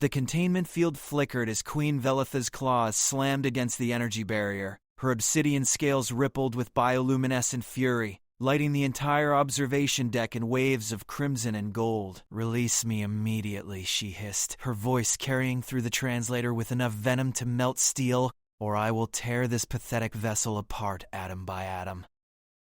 The containment field flickered as Queen Velitha's claws slammed against the energy barrier. Her obsidian scales rippled with bioluminescent fury, lighting the entire observation deck in waves of crimson and gold. "Release me immediately," she hissed, her voice carrying through the translator with enough venom to melt steel, "or I will tear this pathetic vessel apart atom by atom."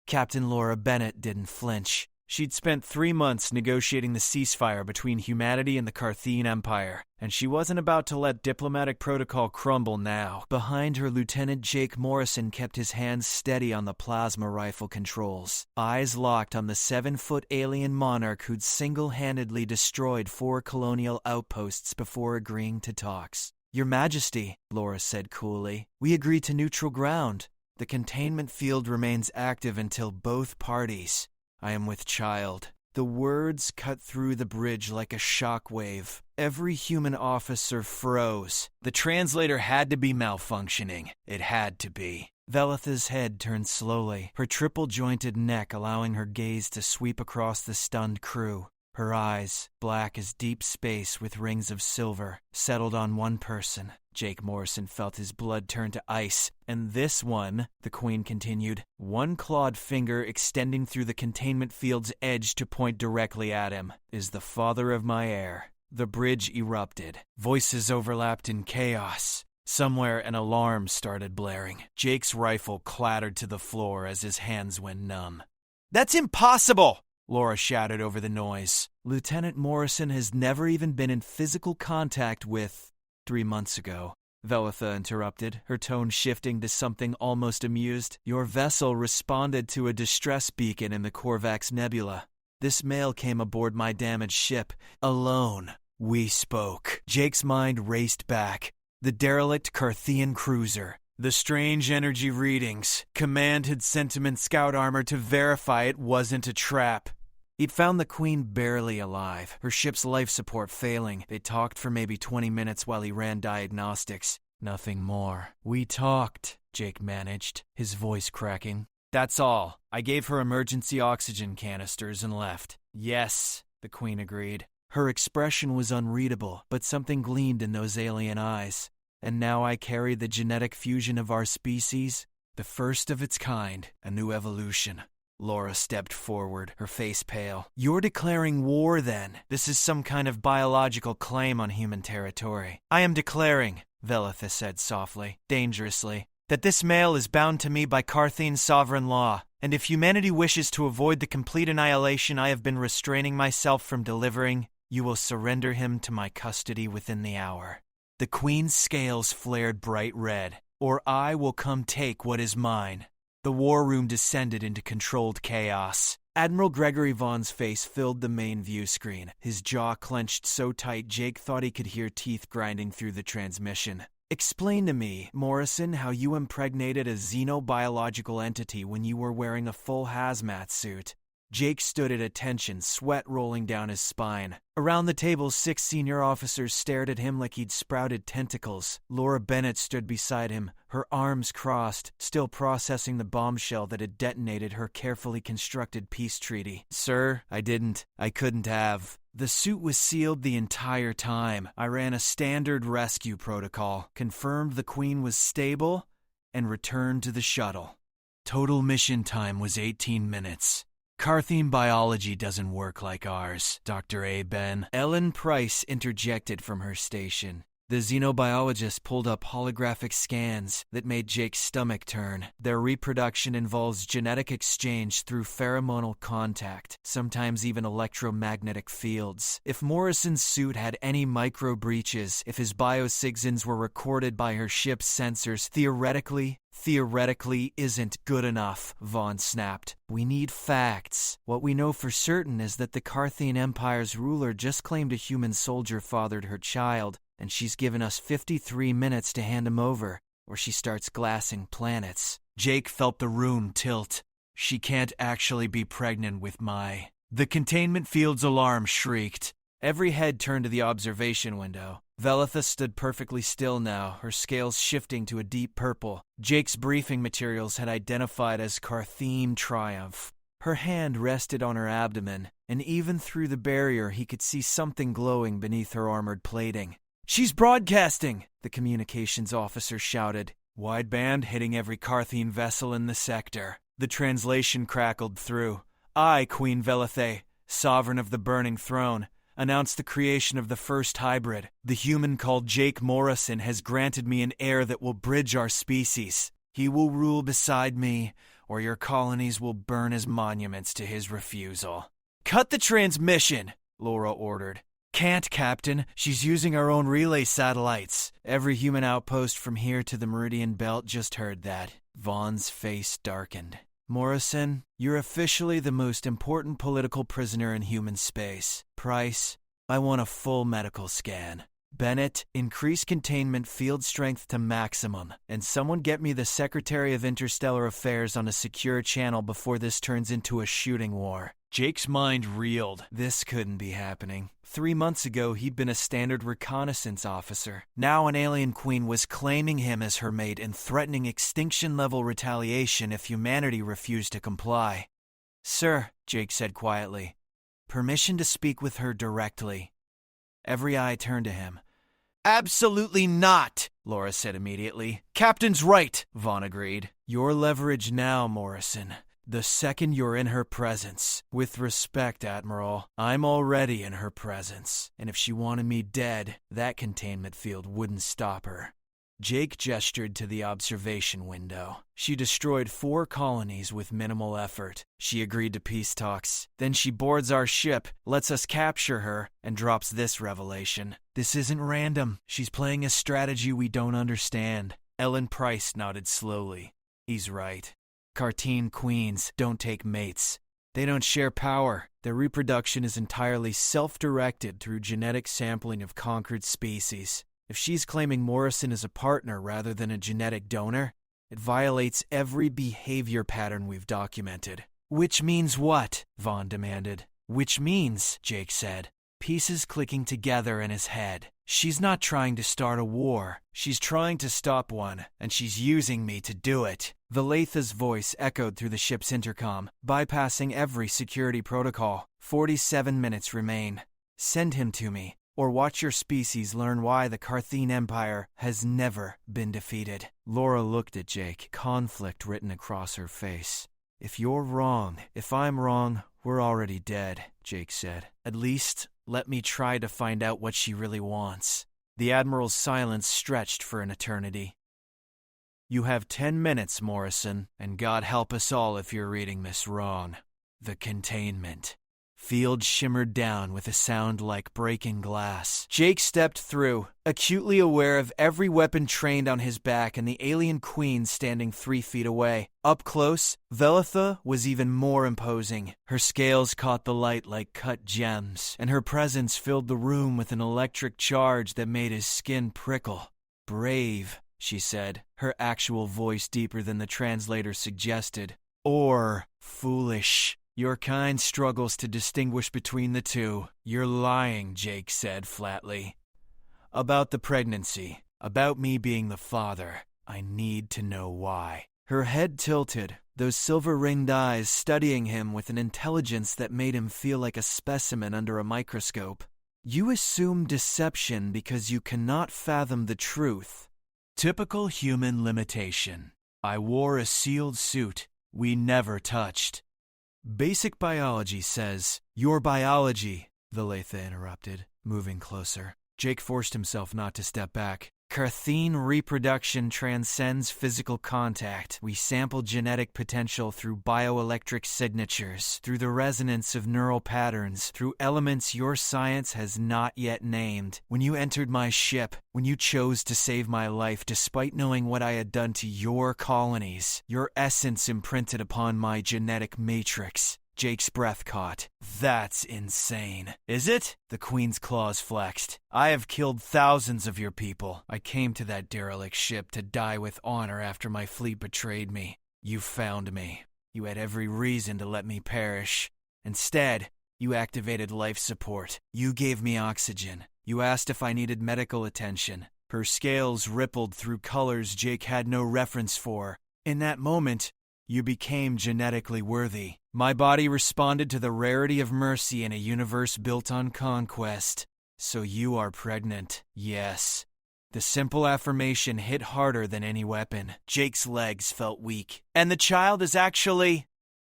Captain Laura Bennett didn't flinch. She'd spent 3 months negotiating the ceasefire between humanity and the Carthian Empire, and she wasn't about to let diplomatic protocol crumble now. Behind her, Lieutenant Jake Morrison kept his hands steady on the plasma rifle controls, eyes locked on the 7-foot alien monarch who'd single-handedly destroyed 4 colonial outposts before agreeing to talks. "Your Majesty," Laura said coolly, "we agreed to neutral ground. The containment field remains active until both parties. I am with child." The words cut through the bridge like a shockwave. Every human officer froze. The translator had to be malfunctioning. It had to be. Velitha's head turned slowly, her triple-jointed neck allowing her gaze to sweep across the stunned crew. Her eyes, black as deep space with rings of silver, settled on one person. Jake Morrison felt his blood turn to ice. "And this one," the Queen continued, one clawed finger extending through the containment field's edge to point directly at him, "is the father of my heir." The bridge erupted. Voices overlapped in chaos. Somewhere an alarm started blaring. Jake's rifle clattered to the floor as his hands went numb. "That's impossible!" Laura shouted over the noise. "Lieutenant Morrison has never even been in physical contact with—" 3 months ago, Velitha interrupted, her tone shifting to something almost amused. "Your vessel responded to a distress beacon in the Korvax Nebula. This mail came aboard my damaged ship. Alone. We spoke." Jake's mind raced back. The derelict Carthian cruiser. The strange energy readings. Command had sent him in scout armor to verify it wasn't a trap. He'd found the Queen barely alive, her ship's life support failing. They talked for maybe 20 minutes while he ran diagnostics. Nothing more. "We talked," Jake managed, his voice cracking. "That's all. I gave her emergency oxygen canisters and left." "Yes," the Queen agreed. Her expression was unreadable, but something gleamed in those alien eyes. "And now I carry the genetic fusion of our species, the first of its kind, a new evolution." Laura stepped forward, her face pale. "You're declaring war, then? This is some kind of biological claim on human territory." "I am declaring," Velitha said softly, dangerously, "that this mail is bound to me by Carthian sovereign law, and if humanity wishes to avoid the complete annihilation I have been restraining myself from delivering, you will surrender him to my custody within the hour." The Queen's scales flared bright red. "Or I will come take what is mine." The war room descended into controlled chaos. Admiral Gregory Vaughn's face filled the main view screen, his jaw clenched so tight Jake thought he could hear teeth grinding through the transmission. "Explain to me, Morrison, how you impregnated a xenobiological entity when you were wearing a full hazmat suit." Jake stood at attention, sweat rolling down his spine. Around the table, 6 senior officers stared at him like he'd sprouted tentacles. Laura Bennett stood beside him, her arms crossed, still processing the bombshell that had detonated her carefully constructed peace treaty. "Sir, I couldn't have. The suit was sealed the entire time. I ran a standard rescue protocol, confirmed the Queen was stable, and returned to the shuttle. Total mission time was 18 minutes. Carthian biology doesn't work like ours, Dr. A. Ben." Ellen Price interjected from her station. The xenobiologist pulled up holographic scans that made Jake's stomach turn. "Their reproduction involves genetic exchange through pheromonal contact, sometimes even electromagnetic fields. If Morrison's suit had any micro breaches, if his biosignals were recorded by her ship's sensors, theoretically isn't good enough," Vaughn snapped. "We need facts. What we know for certain is that the Carthian Empire's ruler just claimed a human soldier fathered her child, and she's given us 53 minutes to hand him over, or she starts glassing planets." Jake felt the room tilt. "She can't actually be pregnant with my—" The containment field's alarm shrieked. Every head turned to the observation window. Velitha stood perfectly still now, her scales shifting to a deep purple. Jake's briefing materials had identified as Carthian Triumph. Her hand rested on her abdomen, and even through the barrier he could see something glowing beneath her armored plating. "She's broadcasting!" the communications officer shouted. "Wideband hitting every Carthene vessel in the sector." The translation crackled through. "I, Queen Velithe, sovereign of the Burning Throne, announce the creation of the first hybrid. The human called Jake Morrison has granted me an heir that will bridge our species. He will rule beside me, or your colonies will burn as monuments to his refusal." "Cut the transmission," Laura ordered. "Can't, Captain. She's using our own relay satellites." Every human outpost from here to the Meridian Belt just heard that. Vaughn's face darkened. "Morrison, you're officially the most important political prisoner in human space. Price, I want a full medical scan. Bennett, increase containment field strength to maximum, and someone get me the Secretary of Interstellar Affairs on a secure channel before this turns into a shooting war." Jake's mind reeled. This couldn't be happening. 3 months ago, he'd been a standard reconnaissance officer. Now an alien queen was claiming him as her mate and threatening extinction-level retaliation if humanity refused to comply. "Sir," Jake said quietly, "permission to speak with her directly." Every eye turned to him. "Absolutely not," Laura said immediately. "Captain's right," Vaughn agreed. "Your leverage now, Morrison. The second you're in her presence. With respect, Admiral, I'm already in her presence. And if she wanted me dead, that containment field wouldn't stop her." Jake gestured to the observation window. "She destroyed 4 colonies with minimal effort. She agreed to peace talks. Then she boards our ship, lets us capture her, and drops this revelation. This isn't random. She's playing a strategy we don't understand." Ellen Price nodded slowly. "He's right. Carthene queens don't take mates. They don't share power. Their reproduction is entirely self-directed through genetic sampling of conquered species. If she's claiming Morrison as a partner rather than a genetic donor, it violates every behavior pattern we've documented." "Which means what?" Vaughn demanded. "Which means," Jake said, pieces clicking together in his head. "She's not trying to start a war. She's trying to stop one, and she's using me to do it." Veletha's voice echoed through the ship's intercom, bypassing every security protocol. 47 minutes remain. Send him to me, or watch your species learn why the Carthene Empire has never been defeated. Laura looked at Jake, conflict written across her face. "If you're wrong, if I'm wrong, we're already dead," Jake said. "At least, let me try to find out what she really wants." The Admiral's silence stretched for an eternity. "You have 10 minutes, Morrison, and God help us all if you're reading this wrong. The containment." Field shimmered down with a sound like breaking glass. Jake stepped through, acutely aware of every weapon trained on his back and the alien queen standing 3 feet away. Up close, Velitha was even more imposing. Her scales caught the light like cut gems, and her presence filled the room with an electric charge that made his skin prickle. "Brave," she said, her actual voice deeper than the translator suggested. "Or foolish. Your kind struggles to distinguish between the two." "You're lying," Jake said flatly. "About the pregnancy, about me being the father. I need to know why." Her head tilted, those silver-ringed eyes studying him with an intelligence that made him feel like a specimen under a microscope. "You assume deception because you cannot fathom the truth. Typical human limitation. I wore a sealed suit we never touched." "Basic biology says—" "Your biology," Veletha interrupted, moving closer. Jake forced himself not to step back. "Carthene reproduction transcends physical contact. We sample genetic potential through bioelectric signatures, through the resonance of neural patterns, through elements your science has not yet named. When you entered my ship, when you chose to save my life despite knowing what I had done to your colonies, your essence imprinted upon my genetic matrix." Jake's breath caught. "That's insane." "Is it?" The Queen's claws flexed. "I have killed thousands of your people. I came to that derelict ship to die with honor after my fleet betrayed me. You found me. You had every reason to let me perish. Instead, you activated life support. You gave me oxygen. You asked if I needed medical attention." Her scales rippled through colors Jake had no reference for. "In that moment, you became genetically worthy. My body responded to the rarity of mercy in a universe built on conquest." So you are pregnant. Yes. The simple affirmation hit harder than any weapon. Jake's legs felt weak. And the child is actually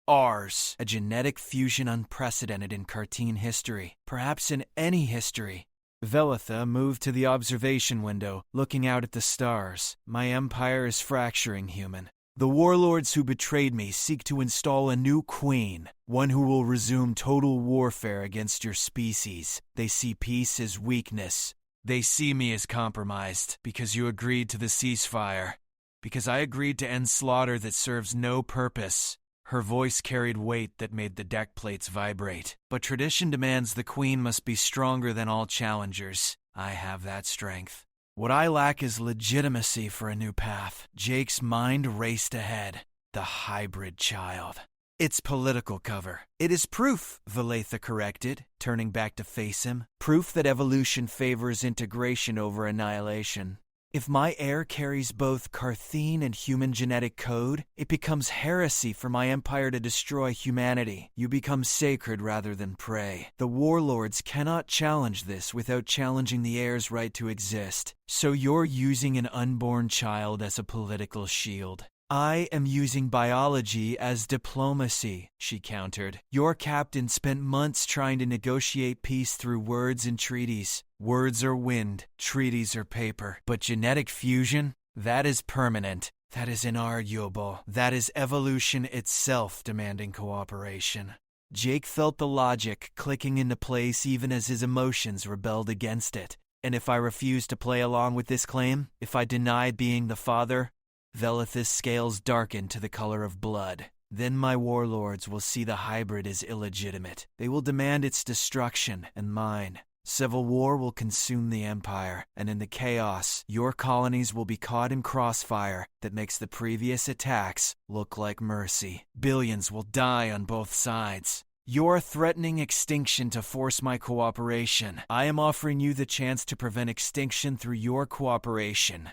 ours. A genetic fusion unprecedented in cartoon history, perhaps in any history. Velitha moved to the observation window, looking out at the stars. My empire is fracturing, human. The warlords who betrayed me seek to install a new queen, one who will resume total warfare against your species. They see peace as weakness. They see me as compromised because you agreed to the ceasefire, because I agreed to end slaughter that serves no purpose. Her voice carried weight that made the deck plates vibrate. But tradition demands the queen must be stronger than all challengers. I have that strength. What I lack is legitimacy for a new path. Jake's mind raced ahead. The hybrid child. It's political cover. It is proof, Valetha corrected, turning back to face him. Proof that evolution favors integration over annihilation. If my heir carries both Carthene and human genetic code, it becomes heresy for my empire to destroy humanity. You become sacred rather than prey. The warlords cannot challenge this without challenging the heir's right to exist. So you're using an unborn child as a political shield. I am using biology as diplomacy, she countered. Your captain spent months trying to negotiate peace through words and treaties. Words are wind, treaties are paper. But genetic fusion? That is permanent. That is inarguable. That is evolution itself demanding cooperation. Jake felt the logic clicking into place even as his emotions rebelled against it. And if I refused to play along with this claim, if I denied being the father, Velith's scales darkened to the color of blood. Then my warlords will see the hybrid as illegitimate. They will demand its destruction and mine. Civil war will consume the empire, and in the chaos, your colonies will be caught in crossfire that makes the previous attacks look like mercy. Billions will die on both sides. You're threatening extinction to force my cooperation. I am offering you the chance to prevent extinction through your cooperation.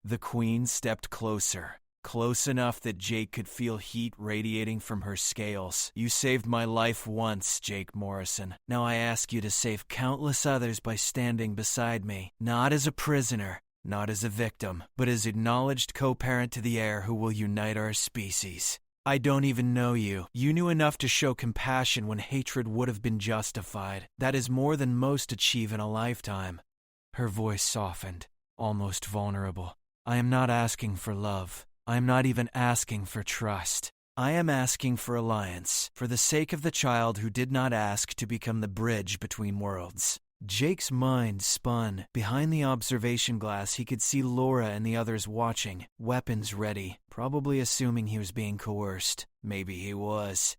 The queen stepped closer, close enough that Jake could feel heat radiating from her scales. You saved my life once, Jake Morrison. Now I ask you to save countless others by standing beside me, not as a prisoner, not as a victim, but as acknowledged co-parent to the heir who will unite our species. I don't even know you. You knew enough to show compassion when hatred would have been justified. That is more than most achieve in a lifetime. Her voice softened, almost vulnerable. I am not asking for love. I am not even asking for trust. I am asking for alliance, for the sake of the child who did not ask to become the bridge between worlds. Jake's mind spun. Behind the observation glass, he could see Laura and the others watching, weapons ready, probably assuming he was being coerced. Maybe he was.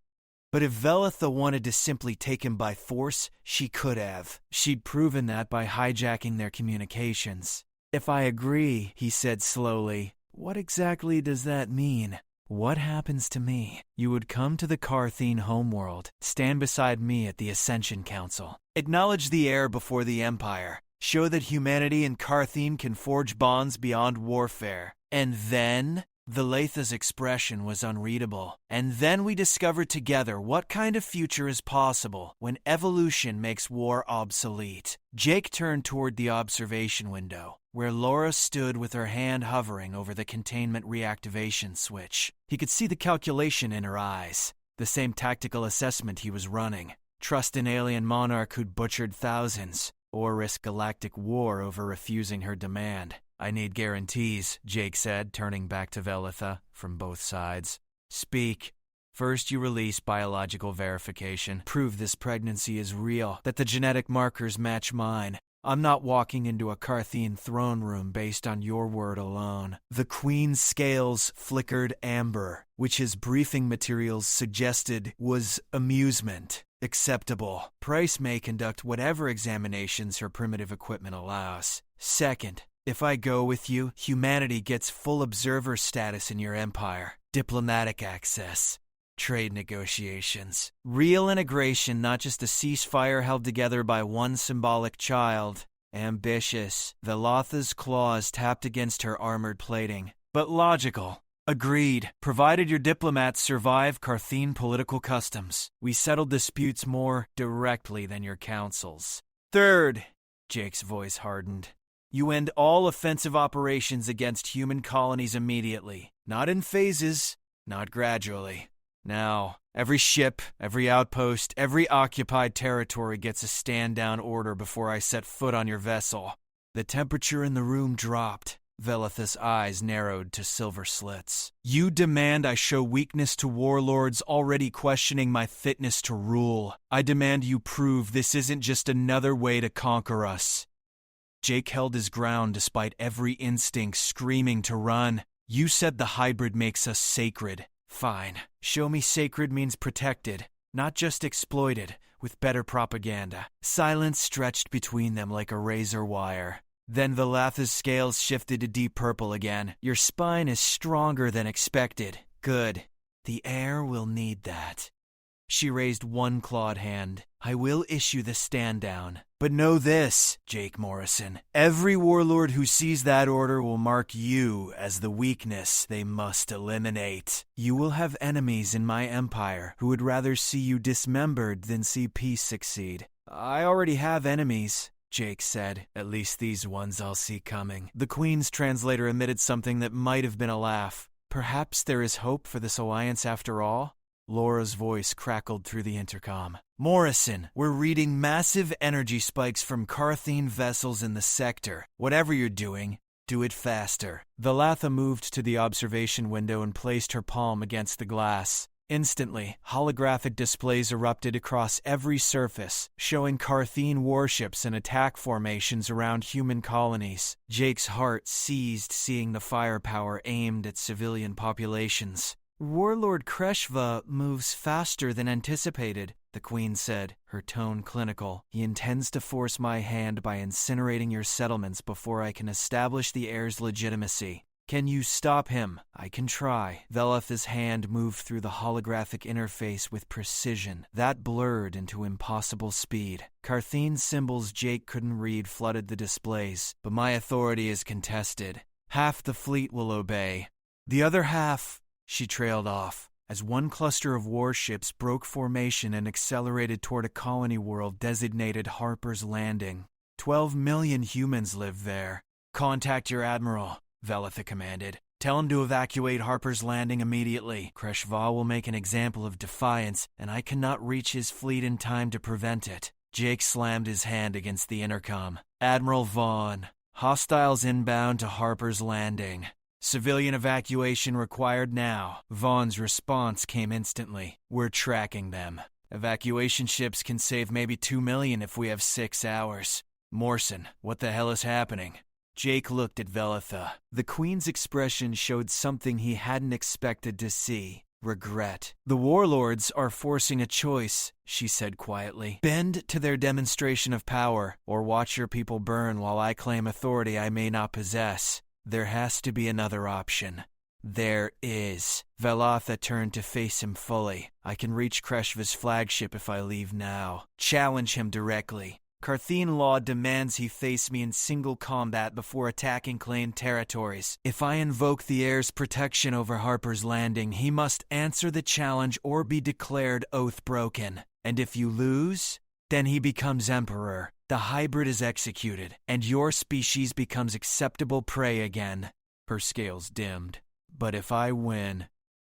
But if Velitha wanted to simply take him by force, she could have. She'd proven that by hijacking their communications. If I agree, he said slowly, what exactly does that mean? What happens to me? You would come to the Carthene homeworld, stand beside me at the Ascension Council, acknowledge the heir before the Empire, show that humanity and Carthene can forge bonds beyond warfare. And then? Valetha's expression was unreadable. And then we discovered together what kind of future is possible when evolution makes war obsolete. Jake turned toward the observation window, where Laura stood with her hand hovering over the containment reactivation switch. He could see the calculation in her eyes, the same tactical assessment he was running. Trust an alien monarch who'd butchered thousands, or risk galactic war over refusing her demand. I need guarantees, Jake said, turning back to Velitha from both sides. Speak. First, you release biological verification. Prove this pregnancy is real, that the genetic markers match mine. I'm not walking into a Carthene throne room based on your word alone. The Queen's scales flickered amber, which his briefing materials suggested was amusement. Acceptable. Price may conduct whatever examinations her primitive equipment allows. Second, if I go with you, humanity gets full observer status in your empire. Diplomatic access. Trade negotiations. Real integration, not just a ceasefire held together by one symbolic child. Ambitious. Velotha's claws tapped against her armored plating. But logical. Agreed. Provided your diplomats survive Carthene political customs. We settle disputes more directly than your councils. Third, Jake's voice hardened. You end all offensive operations against human colonies immediately. Not in phases, not gradually. Now, every ship, every outpost, every occupied territory gets a stand-down order before I set foot on your vessel. The temperature in the room dropped. Velith's eyes narrowed to silver slits. You demand I show weakness to warlords already questioning my fitness to rule. I demand you prove this isn't just another way to conquer us. Jake held his ground despite every instinct screaming to run. You said the hybrid makes us sacred. Fine. Show me sacred means protected, not just exploited, with better propaganda. Silence stretched between them like a razor wire. Then Velatha's scales shifted to deep purple again. Your spine is stronger than expected. Good. The air will need that. She raised one clawed hand. I will issue the stand down. But know this, Jake Morrison. Every warlord who sees that order will mark you as the weakness they must eliminate. You will have enemies in my empire who would rather see you dismembered than see peace succeed. I already have enemies, Jake said. At least these ones I'll see coming. The Queen's translator emitted something that might have been a laugh. Perhaps there is hope for this alliance after all? Laura's voice crackled through the intercom. Morrison, we're reading massive energy spikes from Carthene vessels in the sector. Whatever you're doing, do it faster. Velatha moved to the observation window and placed her palm against the glass. Instantly, holographic displays erupted across every surface, showing Carthene warships and attack formations around human colonies. Jake's heart seized seeing the firepower aimed at civilian populations. Warlord Kreshva moves faster than anticipated, the Queen said, her tone clinical. He intends to force my hand by incinerating your settlements before I can establish the heir's legitimacy. Can you stop him? I can try. Velatha's hand moved through the holographic interface with precision. That blurred into impossible speed. Carthene's symbols Jake couldn't read flooded the displays, but my authority is contested. Half the fleet will obey. The other half... She trailed off, as one cluster of warships broke formation and accelerated toward a colony world designated Harper's Landing. 12 million humans live there. Contact your admiral, Velatha commanded. Tell him to evacuate Harper's Landing immediately. Kreshva will make an example of defiance, and I cannot reach his fleet in time to prevent it. Jake slammed his hand against the intercom. Admiral Vaughn, hostiles inbound to Harper's Landing. Civilian evacuation required now. Vaughn's response came instantly. We're tracking them. Evacuation ships can save maybe 2 million if we have 6 hours. Morrison, what the hell is happening? Jake looked at Velatha. The Queen's expression showed something he hadn't expected to see. Regret. The warlords are forcing a choice, she said quietly. Bend to their demonstration of power, or watch your people burn while I claim authority I may not possess. There has to be another option. There is. Velatha turned to face him fully. I can reach Kreshva's flagship if I leave now. Challenge him directly. Carthene law demands he face me in single combat before attacking claimed territories. If I invoke the heir's protection over Harper's Landing, he must answer the challenge or be declared oath broken. And if you lose, then he becomes emperor. The hybrid is executed, and your species becomes acceptable prey again. Her scales dimmed. But if I win,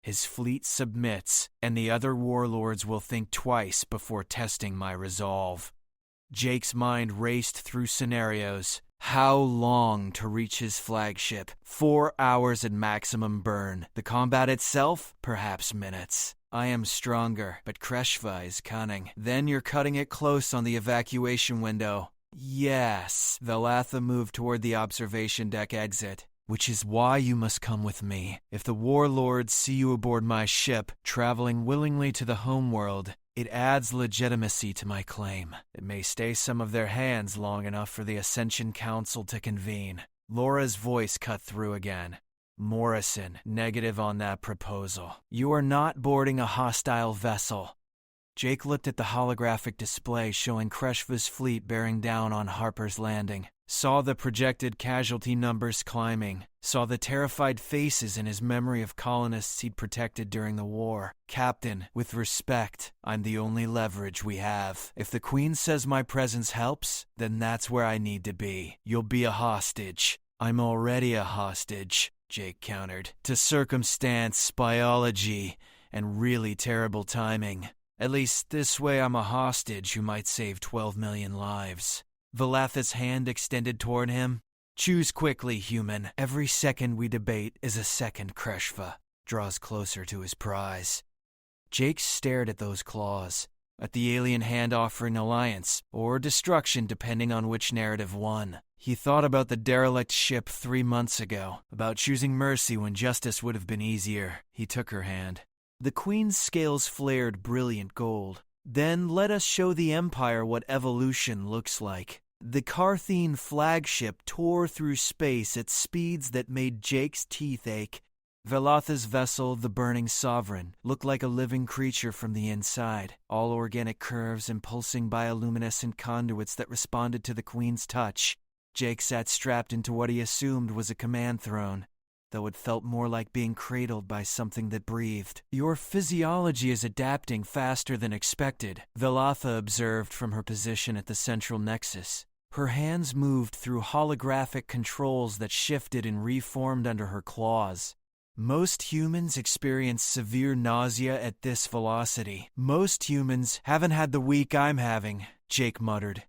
his fleet submits, and the other warlords will think twice before testing my resolve. Jake's mind raced through scenarios. How long to reach his flagship? 4 hours at maximum burn. The combat itself? Perhaps minutes. I am stronger, but Kreshva is cunning. Then you're cutting it close on the evacuation window. Yes. Velatha moved toward the observation deck exit. Which is why you must come with me. If the warlords see you aboard my ship, traveling willingly to the homeworld, it adds legitimacy to my claim. It may stay some of their hands long enough for the Ascension Council to convene. Laura's voice cut through again. Morrison, negative on that proposal. You are not boarding a hostile vessel. Jake looked at the holographic display showing Kreshva's fleet bearing down on Harper's Landing. saw the projected casualty numbers climbing, saw the terrified faces in his memory of colonists he'd protected during the war. Captain, with respect, I'm the only leverage we have. If the Queen says my presence helps, then that's where I need to be. You'll be a hostage. I'm already a hostage, Jake countered, to circumstance, biology, and really terrible timing. At least this way I'm a hostage who might save 12 million lives. Valatha's hand extended toward him. Choose quickly, human. Every second we debate is a second Kreshva draws closer to his prize. Jake stared at those claws, at the alien hand offering alliance, or destruction depending on which narrative won. He thought about the derelict ship 3 months ago, about choosing mercy when justice would have been easier. He took her hand. The Queen's scales flared brilliant gold. Then let us show the Empire what evolution looks like. The Carthene flagship tore through space at speeds that made Jake's teeth ache. Valatha's vessel, the Burning Sovereign, looked like a living creature from the inside, all organic curves and pulsing bioluminescent conduits that responded to the Queen's touch. Jake sat strapped into what he assumed was a command throne, though it felt more like being cradled by something that breathed. Your physiology is adapting faster than expected, Valatha observed from her position at the central nexus. Her hands moved through holographic controls that shifted and reformed under her claws. Most humans experience severe nausea at this velocity. Most humans haven't had the week I'm having, Jake muttered.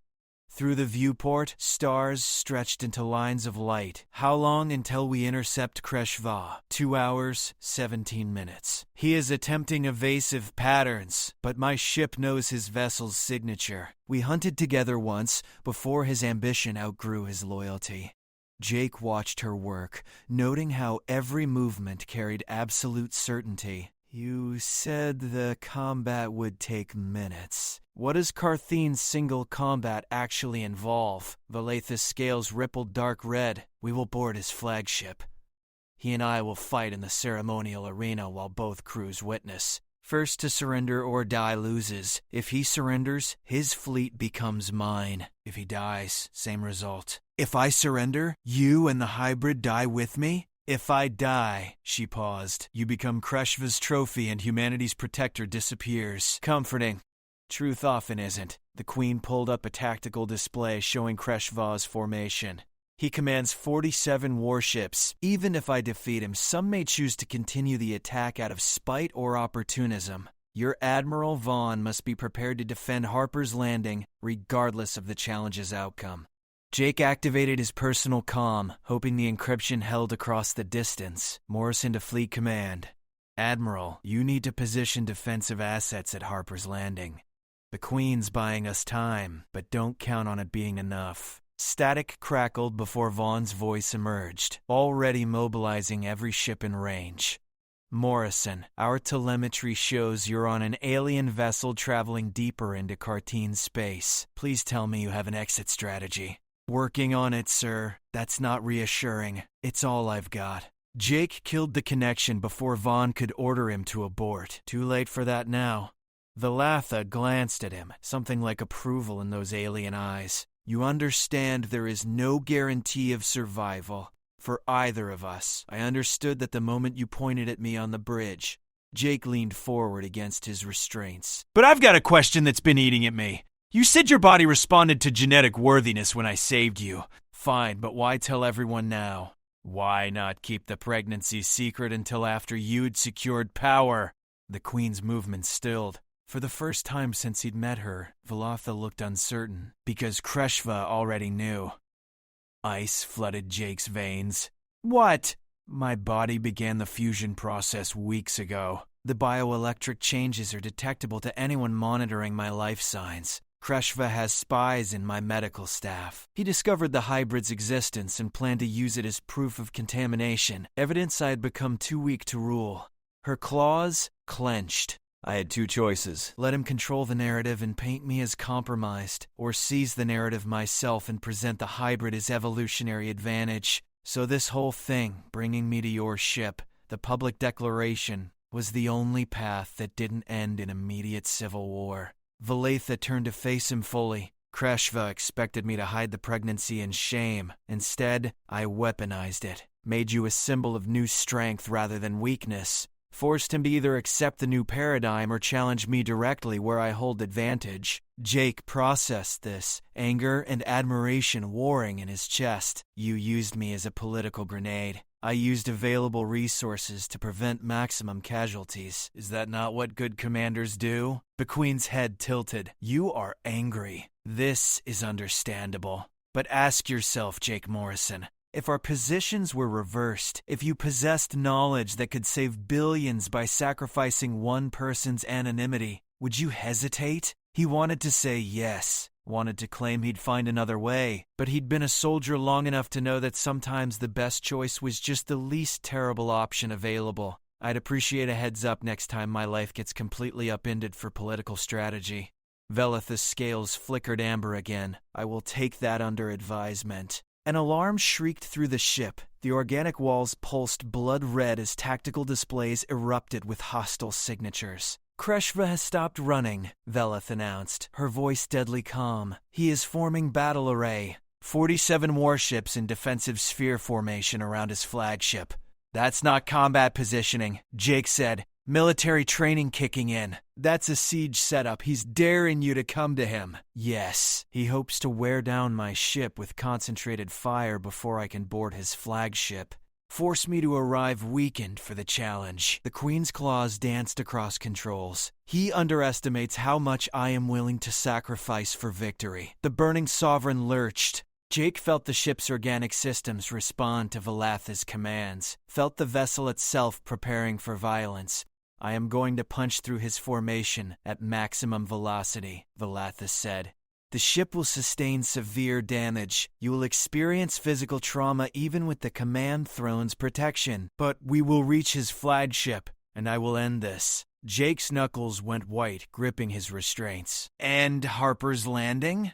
Through the viewport, stars stretched into lines of light. How long until we intercept Kreshva? 2 hours, 17 minutes. He is attempting evasive patterns, but my ship knows his vessel's signature. We hunted together once, before his ambition outgrew his loyalty. Jake watched her work, noting how every movement carried absolute certainty. You said the combat would take minutes. What does Carthene's single combat actually involve? Valatha's scales rippled dark red. We will board his flagship. He and I will fight in the ceremonial arena while both crews witness. First to surrender or die loses. If he surrenders, his fleet becomes mine. If he dies, same result. If I surrender, you and the hybrid die with me? If I die, she paused, you become Kreshva's trophy and humanity's protector disappears. Comforting. Truth often isn't. The Queen pulled up a tactical display showing Kreshva's formation. He commands 47 warships. Even if I defeat him, some may choose to continue the attack out of spite or opportunism. Your Admiral Vaughn must be prepared to defend Harper's Landing, regardless of the challenge's outcome. Jake activated his personal comm, hoping the encryption held across the distance. Morrison to Fleet Command. Admiral, you need to position defensive assets at Harper's Landing. The Queen's buying us time, but don't count on it being enough. Static crackled before Vaughn's voice emerged, already mobilizing every ship in range. Morrison, our telemetry shows you're on an alien vessel traveling deeper into Cartene space. Please tell me you have an exit strategy. Working on it, sir. That's not reassuring. It's all I've got. Jake killed the connection before Vaughn could order him to abort. Too late for that now. Valatha glanced at him, something like approval in those alien eyes. You understand there is no guarantee of survival for either of us. I understood that the moment you pointed at me on the bridge. Jake leaned forward against his restraints. But I've got a question that's been eating at me. You said your body responded to genetic worthiness when I saved you. Fine, but why tell everyone now? Why not keep the pregnancy secret until after you'd secured power? The Queen's movement stilled. For the first time since he'd met her, Valatha looked uncertain, because Kreshva already knew. Ice flooded Jake's veins. What? My body began the fusion process weeks ago. The bioelectric changes are detectable to anyone monitoring my life signs. Kreshva has spies in my medical staff. He discovered the hybrid's existence and planned to use it as proof of contamination, evidence I had become too weak to rule. Her claws clenched. I had two choices. Let him control the narrative and paint me as compromised, or seize the narrative myself and present the hybrid as evolutionary advantage. So this whole thing, bringing me to your ship, the public declaration, was the only path that didn't end in immediate civil war. Valatha turned to face him fully. Kreshva expected me to hide the pregnancy in shame. Instead, I weaponized it, made you a symbol of new strength rather than weakness, forced him to either accept the new paradigm or challenge me directly where I hold advantage. Jake processed this, anger and admiration warring in his chest. You used me as a political grenade. I used available resources to prevent maximum casualties. Is that not what good commanders do? Bequeen's head tilted. You are angry. This is understandable. But ask yourself, Jake Morrison, if our positions were reversed, if you possessed knowledge that could save billions by sacrificing one person's anonymity, would you hesitate? He wanted to say yes, wanted to claim he'd find another way, but he'd been a soldier long enough to know that sometimes the best choice was just the least terrible option available. I'd appreciate a heads up next time my life gets completely upended for political strategy. Velith's scales flickered amber again. I will take that under advisement. An alarm shrieked through the ship. The organic walls pulsed blood red as tactical displays erupted with hostile signatures. Kreshva has stopped running, Velith announced, her voice deadly calm. He is forming battle array. 47 warships in defensive sphere formation around his flagship. That's not combat positioning, Jake said. Military training kicking in. That's a siege setup. He's daring you to come to him. Yes, he hopes to wear down my ship with concentrated fire before I can board his flagship. Force me to arrive weakened for the challenge. The Queen's claws danced across controls. He underestimates how much I am willing to sacrifice for victory. The burning sovereign lurched. Jake felt the ship's organic systems respond to Velatha's commands, felt the vessel itself preparing for violence. I am going to punch through his formation at maximum velocity, Velatha said. The ship will sustain severe damage. You will experience physical trauma even with the command throne's protection. But we will reach his flagship, and I will end this. Jake's knuckles went white, gripping his restraints. And Harper's Landing?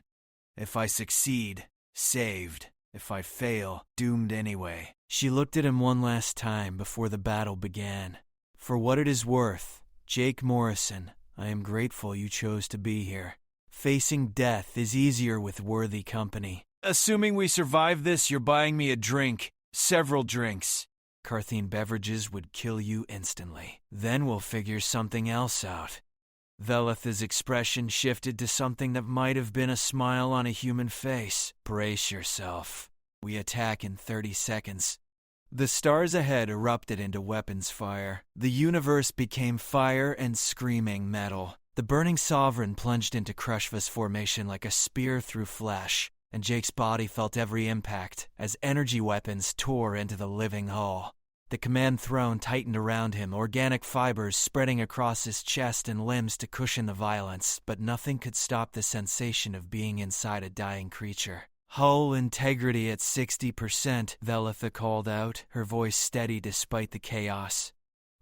If I succeed, saved. If I fail, doomed anyway. She looked at him one last time before the battle began. For what it is worth, Jake Morrison, I am grateful you chose to be here. Facing death is easier with worthy company. Assuming we survive this, you're buying me a drink. Several drinks. Carthene beverages would kill you instantly. Then we'll figure something else out. Velith's expression shifted to something that might have been a smile on a human face. Brace yourself. We attack in 30 seconds. The stars ahead erupted into weapons fire. The universe became fire and screaming metal. The burning sovereign plunged into Kreshva's formation like a spear through flesh, and Jake's body felt every impact as energy weapons tore into the living hull. The command throne tightened around him, organic fibers spreading across his chest and limbs to cushion the violence, but nothing could stop the sensation of being inside a dying creature. Hull integrity at 60%, Velitha called out, her voice steady despite the chaos.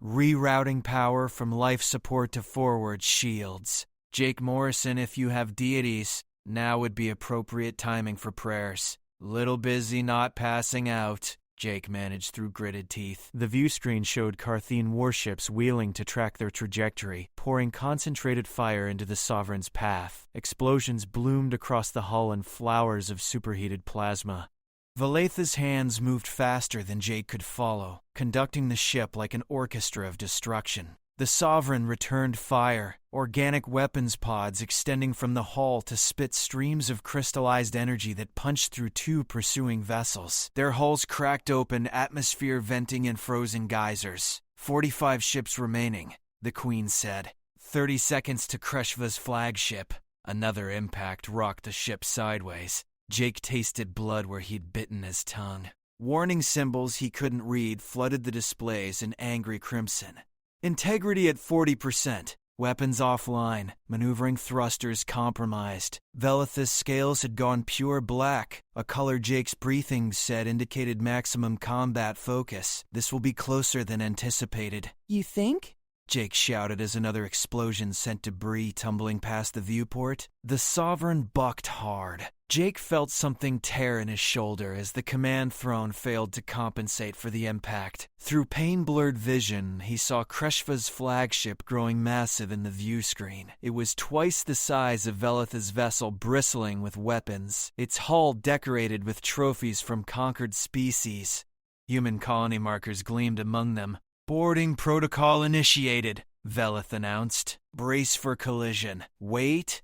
Rerouting power from life support to forward shields. Jake Morrison, if you have deities, now would be appropriate timing for prayers. Little busy not passing out, Jake managed through gritted teeth. The view screen showed Carthene warships wheeling to track their trajectory, pouring concentrated fire into the Sovereign's path. Explosions bloomed across the hull in flowers of superheated plasma. Velatha's hands moved faster than Jake could follow, conducting the ship like an orchestra of destruction. The Sovereign returned fire, organic weapons pods extending from the hull to spit streams of crystallized energy that punched through two pursuing vessels. Their hulls cracked open, atmosphere venting in frozen geysers. 45 ships remaining, the Queen said. 30 seconds to Kreshva's flagship. Another impact rocked the ship sideways. Jake tasted blood where he'd bitten his tongue. Warning symbols he couldn't read flooded the displays in angry crimson. Integrity at 40%. Weapons offline. Maneuvering thrusters compromised. Velith's scales had gone pure black. A color Jake's breathing said indicated maximum combat focus. This will be closer than anticipated. You think? Jake shouted as another explosion sent debris tumbling past the viewport. The Sovereign bucked hard. Jake felt something tear in his shoulder as the command throne failed to compensate for the impact. Through pain-blurred vision, he saw Kreshva's flagship growing massive in the view screen. It was twice the size of Velitha's vessel, bristling with weapons, its hull decorated with trophies from conquered species. Human colony markers gleamed among them. "Boarding protocol initiated," Velith announced. "Brace for collision." Wait,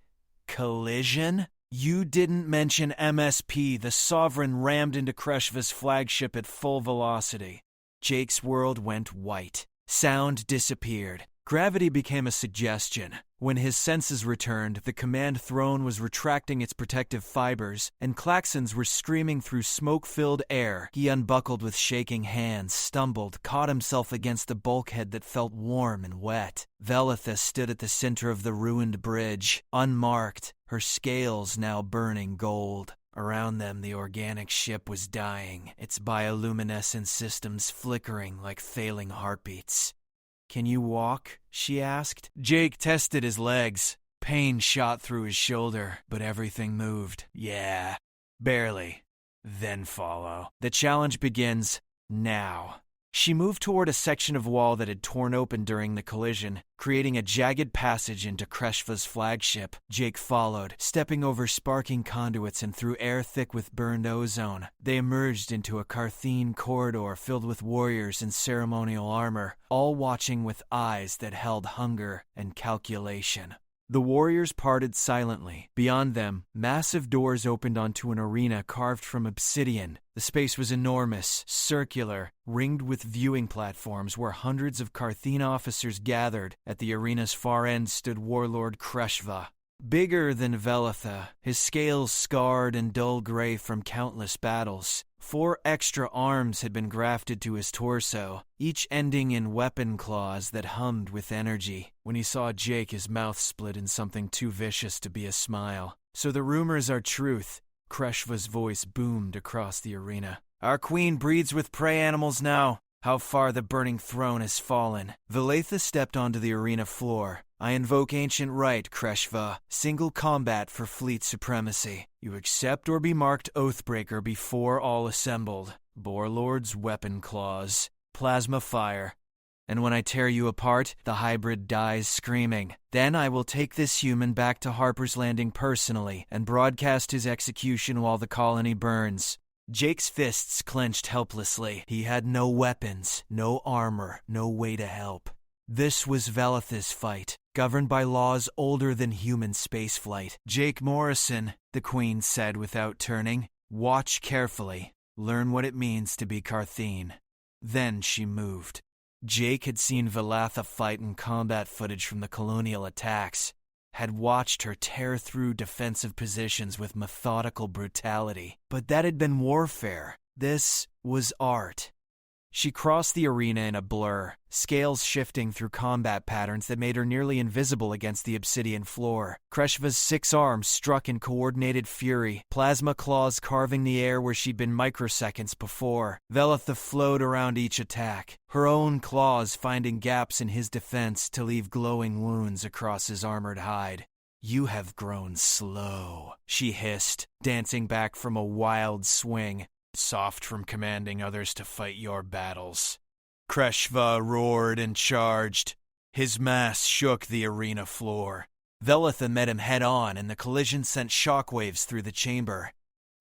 collision? You didn't mention MSP. The Sovereign rammed into Kreshva's flagship at full velocity. Jake's world went white. Sound disappeared. Gravity became a suggestion. When his senses returned, the command throne was retracting its protective fibers, and klaxons were screaming through smoke-filled air. He unbuckled with shaking hands, stumbled, caught himself against the bulkhead that felt warm and wet. Velitha stood at the center of the ruined bridge, unmarked, her scales now burning gold. Around them, the organic ship was dying, its bioluminescent systems flickering like failing heartbeats. "Can you walk?" she asked. Jake tested his legs. Pain shot through his shoulder, but everything moved. "Yeah, barely." "Then follow." "The challenge begins now." She moved toward a section of wall that had torn open during the collision, creating a jagged passage into Kreshva's flagship. Jake followed, stepping over sparking conduits and through air thick with burned ozone. They emerged into a Carthene corridor filled with warriors in ceremonial armor, all watching with eyes that held hunger and calculation. The warriors parted silently. Beyond them, massive doors opened onto an arena carved from obsidian. The space was enormous, circular, ringed with viewing platforms where hundreds of Carthene officers gathered. At the arena's far end stood Warlord Kreshva. Bigger than Velitha, his scales scarred and dull gray from countless battles. 4 extra arms had been grafted to his torso, each ending in weapon claws that hummed with energy. When he saw Jake, his mouth split in something too vicious to be a smile. "So the rumors are truth," Kreshva's voice boomed across the arena. "Our queen breeds with prey animals now. How far the burning throne has fallen." Veletha stepped onto the arena floor. "I invoke ancient right, Kreshva. Single combat for fleet supremacy. You accept or be marked Oathbreaker before all assembled. Borelord's weapon claws. Plasma fire. And when I tear you apart, the hybrid dies screaming. Then I will take this human back to Harper's Landing personally and broadcast his execution while the colony burns." Jake's fists clenched helplessly. He had no weapons, no armor, no way to help. This was Velitha's fight, governed by laws older than human spaceflight. "Jake Morrison," the Queen said without turning, "watch carefully. Learn what it means to be Carthene." Then she moved. Jake had seen Velatha fight in combat footage from the colonial attacks, had watched her tear through defensive positions with methodical brutality. But that had been warfare. This was art. She crossed the arena in a blur, scales shifting through combat patterns that made her nearly invisible against the obsidian floor. Kreshva's 6 arms struck in coordinated fury, plasma claws carving the air where she'd been microseconds before. Velitha flowed around each attack, her own claws finding gaps in his defense to leave glowing wounds across his armored hide. "You have grown slow," she hissed, dancing back from a wild swing. "Soft from commanding others to fight your battles." Kreshva roared and charged. His mass shook the arena floor. Velitha met him head-on, and the collision sent shockwaves through the chamber.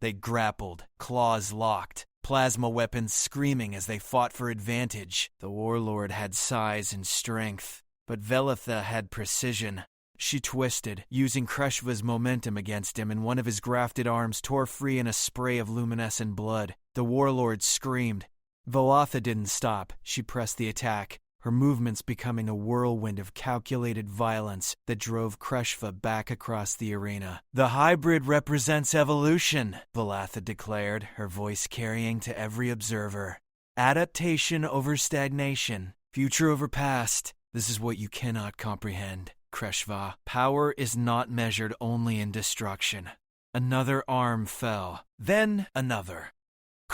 They grappled, claws locked, plasma weapons screaming as they fought for advantage. The warlord had size and strength, but Velitha had precision. She twisted, using Kreshva's momentum against him, and one of his grafted arms tore free in a spray of luminescent blood. The warlord screamed. Velatha didn't stop. She pressed the attack, her movements becoming a whirlwind of calculated violence that drove Kreshva back across the arena. "The hybrid represents evolution," Velatha declared, her voice carrying to every observer. "Adaptation over stagnation, future over past. This is what you cannot comprehend, Kreshva. Power is not measured only in destruction." Another arm fell, then another.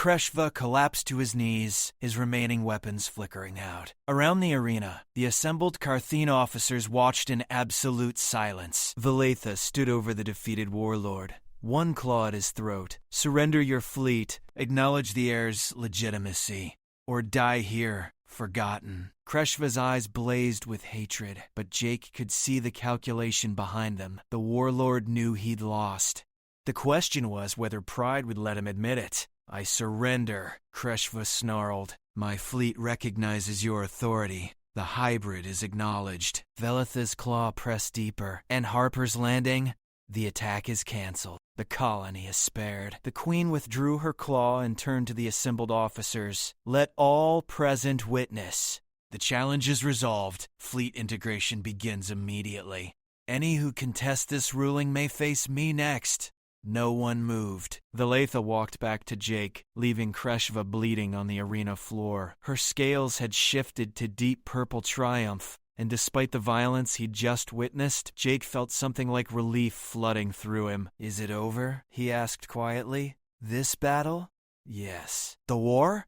Kreshva collapsed to his knees, his remaining weapons flickering out. Around the arena, the assembled Carthene officers watched in absolute silence. Valetha stood over the defeated warlord, one claw at his throat. Surrender your fleet, acknowledge the heir's legitimacy, or die here, forgotten. Kreshva's eyes blazed with hatred, but Jake could see the calculation behind them. The warlord knew he'd lost. The question was whether pride would let him admit it. I surrender, Kreshva snarled. My fleet recognizes your authority. The hybrid is acknowledged. Veletha's claw pressed deeper. And Harper's Landing? The attack is canceled. The colony is spared. The queen withdrew her claw and turned to the assembled officers. Let all present witness. The challenge is resolved. Fleet integration begins immediately. Any who contest this ruling may face me next. No one moved. Valetha walked back to Jake, leaving Kreshva bleeding on the arena floor. Her scales had shifted to deep purple triumph, and despite the violence he'd just witnessed, Jake felt something like relief flooding through him. Is it over? He asked quietly. This battle? Yes. The war?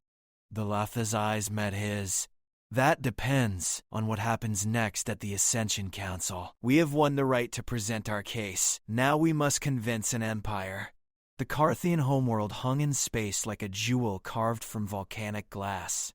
Valetha's eyes met his. That depends on what happens next at the Ascension Council. We have won the right to present our case. Now we must convince an empire. The Carthian homeworld hung in space like a jewel carved from volcanic glass.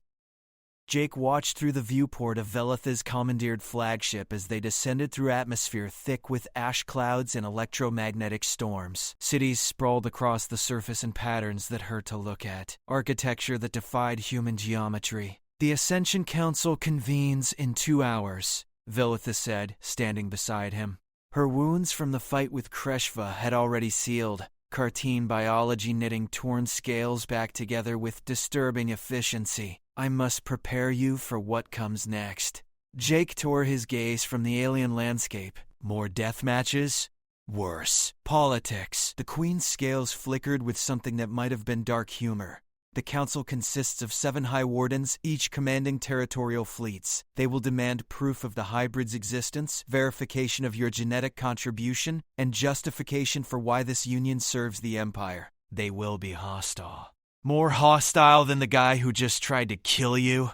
Jake watched through the viewport of Veletha's commandeered flagship as they descended through atmosphere thick with ash clouds and electromagnetic storms. Cities sprawled across the surface in patterns that hurt to look at. Architecture that defied human geometry. The Ascension Council convenes in 2 hours, Valetha said, standing beside him. Her wounds from the fight with Kreshva had already sealed, Cartine biology knitting torn scales back together with disturbing efficiency. I must prepare you for what comes next. Jake tore his gaze from the alien landscape. More death matches? Worse. Politics. The Queen's scales flickered with something that might have been dark humor. The council consists of 7 High Wardens, each commanding territorial fleets. They will demand proof of the hybrid's existence, verification of your genetic contribution, and justification for why this union serves the Empire. They will be hostile. More hostile than the guy who just tried to kill you?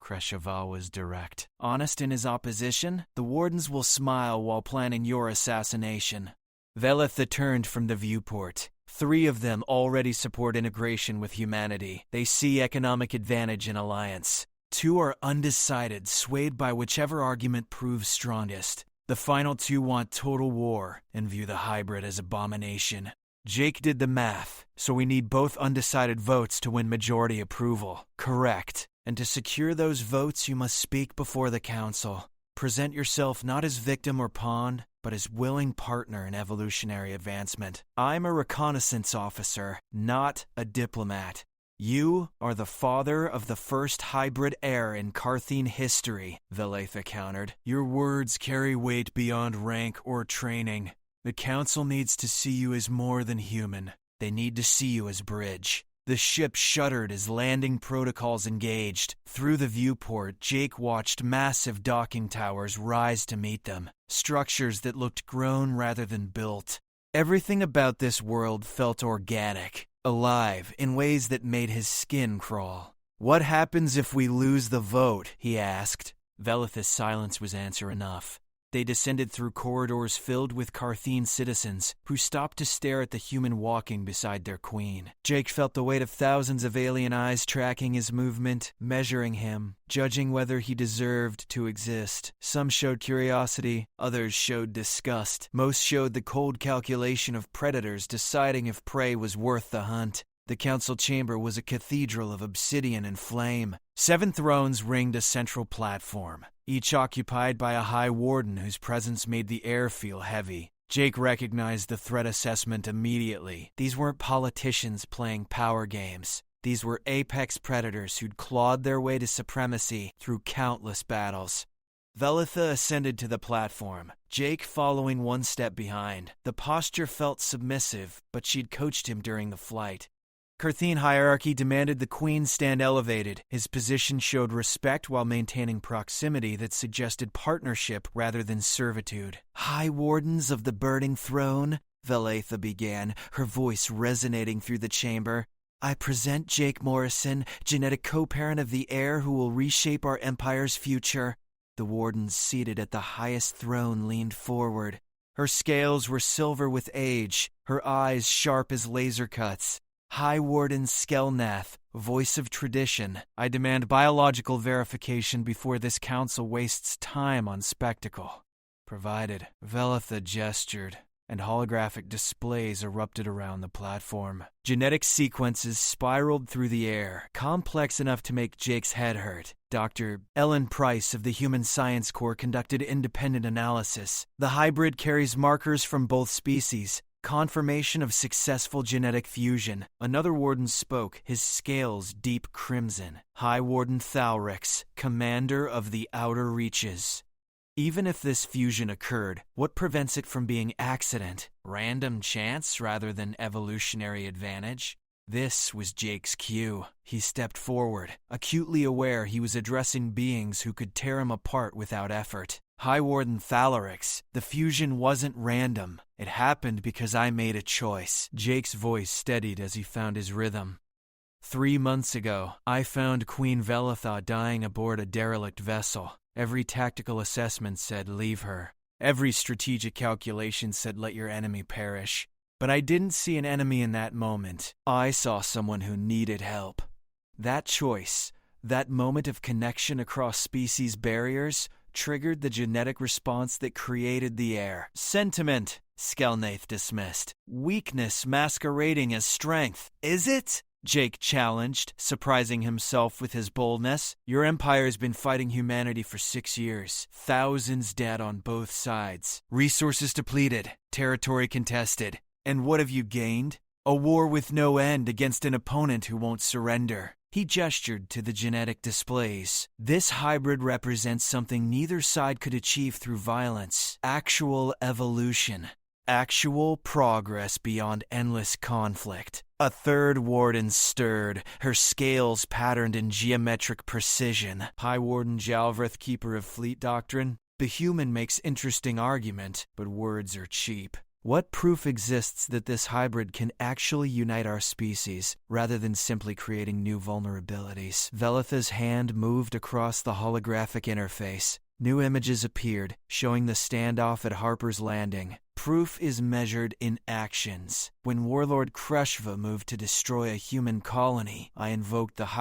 Kreshva was direct. Honest in his opposition, the Wardens will smile while planning your assassination. Valetha turned from the viewport. 3 of them already support integration with humanity. They see economic advantage in alliance. 2 are undecided, swayed by whichever argument proves strongest. The final 2 want total war and view the hybrid as abomination. Jake did the math, so we need both undecided votes to win majority approval. Correct. And to secure those votes, you must speak before the council. Present yourself not as victim or pawn, but as willing partner in evolutionary advancement. I'm a reconnaissance officer, not a diplomat. You are the father of the first hybrid heir in Carthene history, Valetha countered. Your words carry weight beyond rank or training. The council needs to see you as more than human. They need to see you as bridge. The ship shuddered as landing protocols engaged. Through the viewport, Jake watched massive docking towers rise to meet them, structures that looked grown rather than built. Everything about this world felt organic, alive, in ways that made his skin crawl. What happens if we lose the vote? He asked. Valetha's silence was answer enough. They descended through corridors filled with Carthene citizens who stopped to stare at the human walking beside their queen. Jake felt the weight of thousands of alien eyes tracking his movement, measuring him, judging whether he deserved to exist. Some showed curiosity, others showed disgust. Most showed the cold calculation of predators deciding if prey was worth the hunt. The council chamber was a cathedral of obsidian and flame. 7 thrones ringed a central platform, each occupied by a high warden whose presence made the air feel heavy. Jake recognized the threat assessment immediately. These weren't politicians playing power games. These were apex predators who'd clawed their way to supremacy through countless battles. Valetha ascended to the platform, Jake following 1 step behind. The posture felt submissive, but she'd coached him during the flight. Carthene hierarchy demanded the queen stand elevated. His position showed respect while maintaining proximity that suggested partnership rather than servitude. High Wardens of the Burning Throne, Valetha began, her voice resonating through the chamber. I present Jake Morrison, genetic co-parent of the heir who will reshape our empire's future. The warden seated at the highest throne leaned forward. Her scales were silver with age, her eyes sharp as laser cuts. High Warden Skelnath, voice of tradition, I demand biological verification before this council wastes time on spectacle. Provided. Velitha gestured, and holographic displays erupted around the platform. Genetic sequences spiraled through the air, complex enough to make Jake's head hurt. Dr. Ellen Price of the Human Science Corps conducted independent analysis. The hybrid carries markers from both species, confirmation of successful genetic fusion. Another warden spoke, his scales deep crimson. High Warden Thalrix, commander of the Outer Reaches. Even if this fusion occurred, what prevents it from being accident, random chance rather than evolutionary advantage? This was Jake's cue. He stepped forward, acutely aware he was addressing beings who could tear him apart without effort. High Warden Thalrix, the fusion wasn't random. It happened because I made a choice. Jake's voice steadied as he found his rhythm. 3 months ago, I found Queen Velitha dying aboard a derelict vessel. Every tactical assessment said leave her. Every strategic calculation said let your enemy perish. But I didn't see an enemy in that moment. I saw someone who needed help. That choice, that moment of connection across species barriers, triggered the genetic response that created the heir. Sentiment, Skelnath dismissed. Weakness masquerading as strength. Is it? Jake challenged, surprising himself with his boldness. Your empire's been fighting humanity for 6 years. Thousands dead on both sides. Resources depleted. Territory contested. And what have you gained? A war with no end against an opponent who won't surrender. He gestured to the genetic displays. This hybrid represents something neither side could achieve through violence. Actual evolution. Actual progress beyond endless conflict. A third warden stirred, her scales patterned in geometric precision. High Warden Jalvrith, keeper of fleet doctrine. The human makes interesting argument, but words are cheap. What proof exists that this hybrid can actually unite our species, rather than simply creating new vulnerabilities? Velitha's hand moved across the holographic interface. New images appeared, showing the standoff at Harper's Landing. Proof is measured in actions. When Warlord Krushva moved to destroy a human colony, I invoked the hybrid